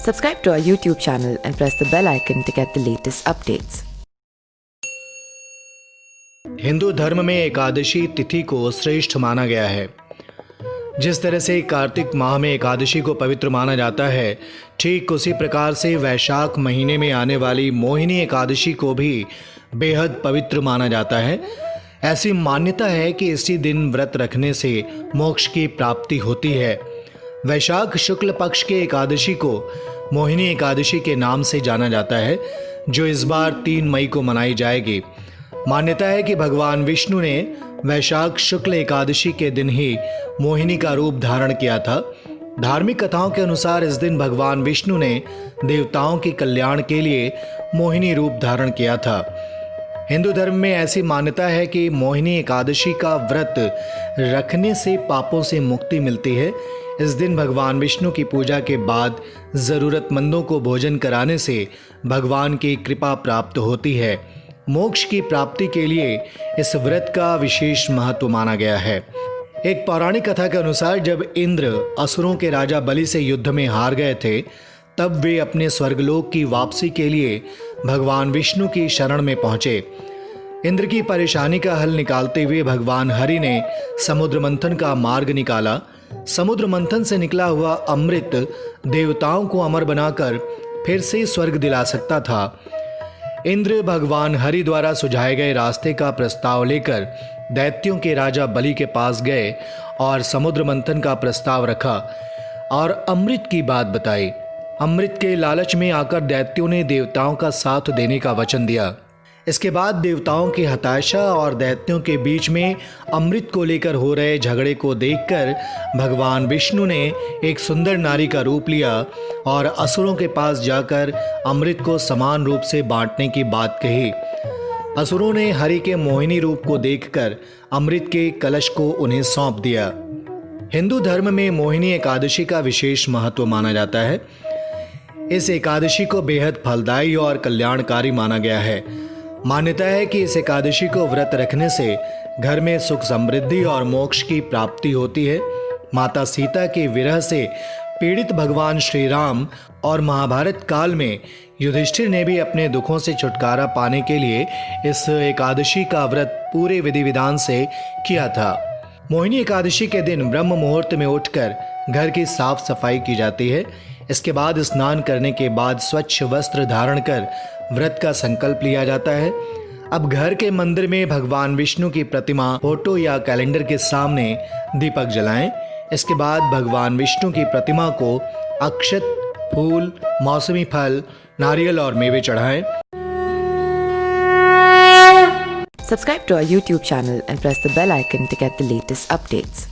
Subscribe to our YouTube channel and press the bell icon to get the latest updates. Hindu धर्म में एकादशी तिथि को श्रेष्ठ माना गया है। जिस तरह से कार्तिक माह में एकादशी को पवित्र माना जाता है, ठीक उसी प्रकार से वैशाख महीने में आने वाली मोहिनी एकादशी को भी बेहद पवित्र माना जाता है। ऐसी मान्यता है कि इसी दिन व्रत रखने से मोक्ष की प्राप्ति होती है। वैशाख शुक्ल पक्ष के एकादशी को मोहिनी एकादशी के नाम से जाना जाता है, जो इस बार 3 मई को मनाई जाएगी। मान्यता है कि भगवान विष्णु ने वैशाख शुक्ल एकादशी के दिन ही मोहिनी का रूप धारण किया था। धार्मिक कथाओं के अनुसार इस दिन भगवान विष्णु ने देवताओं के कल्याण के लिए मोहिनी रूप धारण किया था। हिंदू धर्म में ऐसी मान्यता है कि मोहिनी एकादशी का व्रत रखने से पापों से मुक्ति मिलती है। इस दिन भगवान विष्णु की पूजा के बाद ज़रूरतमंदों को भोजन कराने से भगवान की कृपा प्राप्त होती है। मोक्ष की प्राप्ति के लिए इस व्रत का विशेष महत्व माना गया है। एक पौराणिक कथा के अनुसार जब इंद्र असुरों के राजा बलि से युद्ध में हार गए थे, तब वे अपने स्वर्गलोक की वापसी के लिए भगवान विष्णु की शरण में पहुंचे। इंद्र की परेशानी का हल निकालते हुए भगवान हरि ने समुद्र मंथन का मार्ग निकाला। समुद्र मंथन से निकला हुआ अमृत देवताओं को अमर बनाकर फिर से स्वर्ग दिला सकता था। इंद्र भगवान हरि द्वारा सुझाए गए रास्ते का प्रस्ताव लेकर दैत्यों के राजा बलि के पास गए और समुद्र मंथन का प्रस्ताव रखा और अमृत की बात बताई। अमृत के लालच में आकर दैत्यों ने देवताओं का साथ देने का वचन दिया। इसके बाद देवताओं की हताशा और दैत्यों के बीच में अमृत को लेकर हो रहे झगड़े को देखकर भगवान विष्णु ने एक सुंदर नारी का रूप लिया और असुरों के पास जाकर अमृत को समान रूप से बांटने की बात कही। असुरों ने हरि के मोहिनी रूप को देखकर अमृत के कलश को उन्हें सौंप दिया। हिंदू धर्म में मोहिनी एकादशी का विशेष महत्व माना जाता है। इस एकादशी को बेहद फलदायी और कल्याणकारी माना गया है। मान्यता है कि इस एकादशी को व्रत रखने से घर में सुख समृद्धि और मोक्ष की प्राप्ति होती है। माता सीता के विरह से पीड़ित भगवान श्री राम और महाभारत काल में युधिष्ठिर ने भी अपने दुखों से छुटकारा पाने के लिए इस एकादशी का व्रत पूरे विधि विधान से किया था। मोहिनी एकादशी के दिन ब्रह्म मुहूर्त में उठकर घर की साफ सफाई की जाती है। इसके बाद स्नान करने के बाद स्वच्छ वस्त्र धारण कर व्रत का संकल्प लिया जाता है। अब घर के मंदिर में भगवान विष्णु की प्रतिमा, फोटो या कैलेंडर के सामने दीपक जलाएं। इसके बाद भगवान विष्णु की प्रतिमा को अक्षत, फूल, मौसमी फल, नारियल और मेवे चढ़ाएं। Subscribe to our YouTube channel and press the bell icon to get the latest updates.